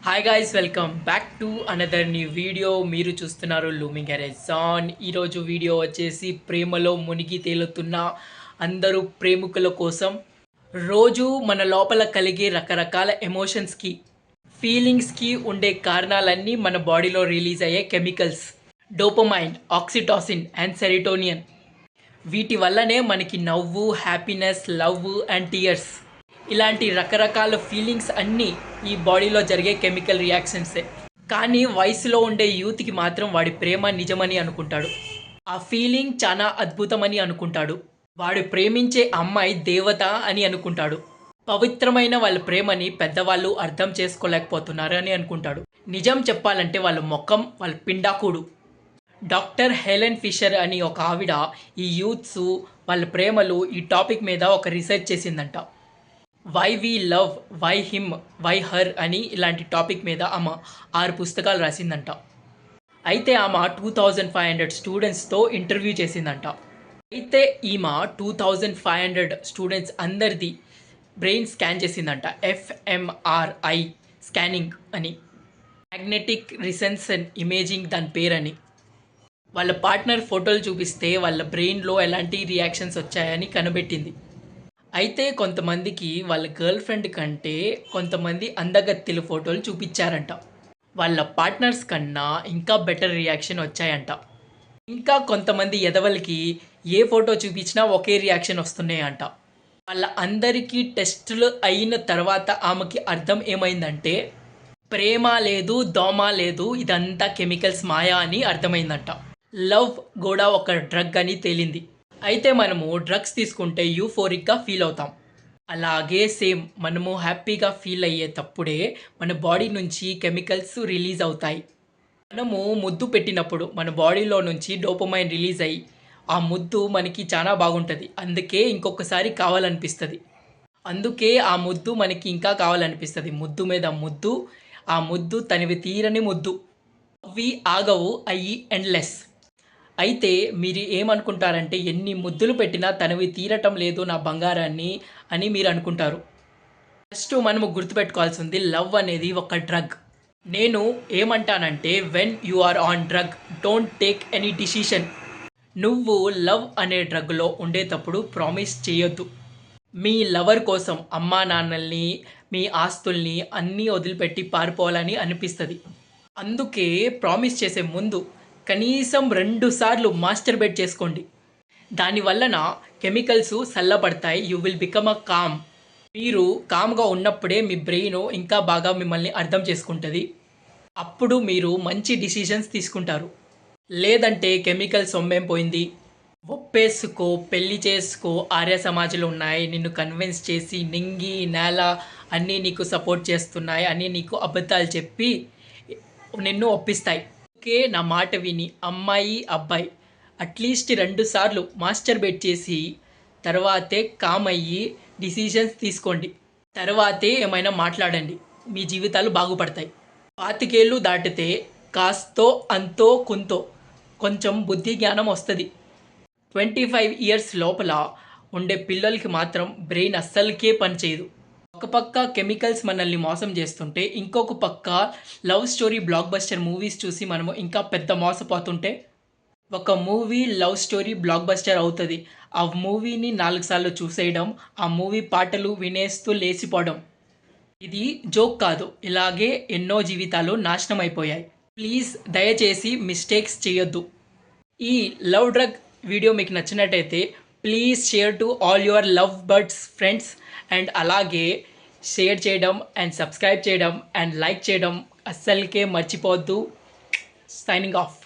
Hi guys, welcome back to another new video. మీరు చూస్తున్నారు looming అరెజాన్. ఈరోజు వీడియో వచ్చేసి ప్రేమలో మునిగి తేలుతున్న అందరూ ప్రేమికుల కోసం. రోజు మన లోపల కలిగే రకరకాల ఎమోషన్స్కి, ఫీలింగ్స్కి ఉండే కారణాలన్నీ మన బాడీలో రిలీజ్ అయ్యే కెమికల్స్ డోపమైన్, ఆక్సిటాసిన్ అండ్ సెరిటోనియన్. వీటి వల్లనే మనకి నవ్వు, హ్యాపీనెస్, లవ్ అండ్ టీయర్స్ ఇలాంటి రకరకాల ఫీలింగ్స్ అన్నీ ఈ బాడీలో జరిగే కెమికల్ రియాక్షన్సే. కానీ వయసులో ఉండే యూత్కి మాత్రం వాడి ప్రేమ నిజమని అనుకుంటాడు, ఆ ఫీలింగ్ చాలా అద్భుతమని అనుకుంటాడు, వాడు ప్రేమించే అమ్మాయి దేవత అని అనుకుంటాడు, పవిత్రమైన వాళ్ళ ప్రేమని పెద్దవాళ్ళు అర్థం చేసుకోలేకపోతున్నారు అని అనుకుంటాడు. నిజం చెప్పాలంటే వాళ్ళ మొక్కం, వాళ్ళ పిండాకుడు. డాక్టర్ హెలెన్ ఫిషర్ అని ఒక ఆవిడ ఈ యూత్స్ వాళ్ళ ప్రేమలు ఈ టాపిక్ మీద ఒక రీసెర్చ్ చేసిందంట. Why we love, why him, why her అని ఇలాంటి టాపిక్ మీద ఆమె 6 పుస్తకాలు రాసిందంట. అయితే ఆమె 2500 స్టూడెంట్స్తో ఇంటర్వ్యూ చేసిందంట. అయితే ఈమె 2500 స్టూడెంట్స్ అందరిది బ్రెయిన్ స్కాన్ చేసిందంట. ఎఫ్ఎంఆర్ఐ స్కానింగ్ అని, మ్యాగ్నెటిక్ రిసెన్స్ ఇమేజింగ్ దాని పేరని. వాళ్ళ పార్ట్నర్ ఫోటోలు చూపిస్తే వాళ్ళ బ్రెయిన్లో ఎలాంటి రియాక్షన్స్ వచ్చాయని కనిపెట్టింది. అయితే కొంతమందికి వాళ్ళ గర్ల్ ఫ్రెండ్ కంటే కొంతమంది అందగత్తెల ఫోటోలు చూపించారంట. వాళ్ళ పార్ట్నర్స్ కన్నా ఇంకా బెటర్ రియాక్షన్ వచ్చాయంట. ఇంకా కొంతమంది ఎదవలకి ఏ ఫోటో చూపించినా ఒకే రియాక్షన్ వస్తున్నాయంట. వాళ్ళ అందరికీ టెస్టులు అయిన తర్వాత ఆమెకి అర్థం ఏమైందంటే ప్రేమ లేదు, దోమ లేదు, ఇదంతా కెమికల్స్ మాయా అని అర్థమైందంట. లవ్ కూడా ఒక డ్రగ్ అని తేలింది. అయితే మనము డ్రగ్స్ తీసుకుంటే యూఫోరిక్గా ఫీల్ అవుతాం. అలాగే సేమ్ మనము హ్యాపీగా ఫీల్ అయ్యేటప్పుడే మన బాడీ నుంచి కెమికల్స్ రిలీజ్ అవుతాయి. మనము ముద్దు పెట్టినప్పుడు మన బాడీలో నుంచి డోపమైన్ రిలీజ్ అయ్యి ఆ ముద్దు మనకి చాలా బాగుంటుంది. అందుకే ఇంకొకసారి కావాలనిపిస్తుంది. అందుకే ఆ ముద్దు మనకి ఇంకా కావాలనిపిస్తుంది. ముద్దు మీద ముద్దు, ఆ ముద్దు తనివి తీరని ముద్దు. అవి ఆగవు, అయ్యి ఎండ్లెస్. అయితే మీరు ఏమనుకుంటారంటే ఎన్ని ముద్దులు పెట్టినా తనవి తీరటం లేదు నా బంగారాన్ని అని మీరు అనుకుంటారు. ఫస్ట్ మనము గుర్తుపెట్టుకోవాల్సింది లవ్ అనేది ఒక డ్రగ్. నేను ఏమంటానంటే when you are on drug don't take any decision. నువ్వు లవ్ అనే డ్రగ్లో ఉండేటప్పుడు ప్రామిస్ చేయొద్దు. మీ లవర్ కోసం అమ్మా నాన్నల్ని, మీ ఆస్తుల్ని అన్నీ వదిలిపెట్టి పారిపోవాలని అనిపిస్తుంది. అందుకే ప్రామిస్ చేసే ముందు కనీసం 2 సార్లు మాస్టర్బేట్ చేసుకోండి. దానివల్లన కెమికల్స్ చల్లబడతాయి. You will become a calm. మీరు కామ్గా ఉన్నప్పుడే మీ బ్రెయిన్ ఇంకా బాగా మిమ్మల్ని అర్థం చేసుకుంటుంది. అప్పుడు మీరు మంచి డిసిషన్స్ తీసుకుంటారు. లేదంటే కెమికల్ సొమ్మేం పోయింది, ఒప్పేసుకో, పెళ్లి చేసుకో, ఆర్య సమాజాలు ఉన్నాయి, నిన్ను కన్విన్స్ చేసి నింగి నేల అన్నీ నీకు సపోర్ట్ చేస్తున్నాయి అని నీకు అబద్ధాలు చెప్పి నిన్ను ఒప్పిస్తాయి. ఓకే, నా మాట విని అమ్మాయి అబ్బాయి అట్లీస్ట్ 2 సార్లు మాస్టర్బేట్ చేసి తర్వాతే కామ్ అయ్యి డిసిషన్స్ తీసుకోండి. తర్వాతే ఏమైనా మాట్లాడండి. మీ జీవితాలు బాగుపడతాయి. 25 ఏళ్ళు దాటితే కాస్తో అంతో కుంతో కొంచెం బుద్ధి జ్ఞానం వస్తుంది. 25 ఇయర్స్ లోపల ఉండే పిల్లలకి మాత్రం బ్రెయిన్ అస్సలకే పనిచేయదు. ఒక పక్క కెమికల్స్ మనల్ని మోసం చేస్తుంటే ఇంకొక పక్క love story block buster movies చూసి మనము ఇంకా పెద్ద మోసపోతుంటే. ఒక movie love story block buster అవుతుంది. ఆ మూవీని 4 సార్లు చూసేయడం, ఆ మూవీ పాటలు వినేస్తూ లేచిపోవడం. ఇది జోక్ కాదు. ఇలాగే ఎన్నో జీవితాలు నాశనం అయిపోయాయి. ప్లీజ్ దయచేసి మిస్టేక్స్ చేయొద్దు. ఈ లవ్ డ్రగ్ వీడియో మీకు నచ్చినట్టయితే please share to all your love birds friends. And అలాగే షేర్ చేయడం అండ్ సబ్స్క్రైబ్ చేయడం అండ్ లైక్ చేయడం అస్సలకే మర్చిపోవద్దు. Signing off.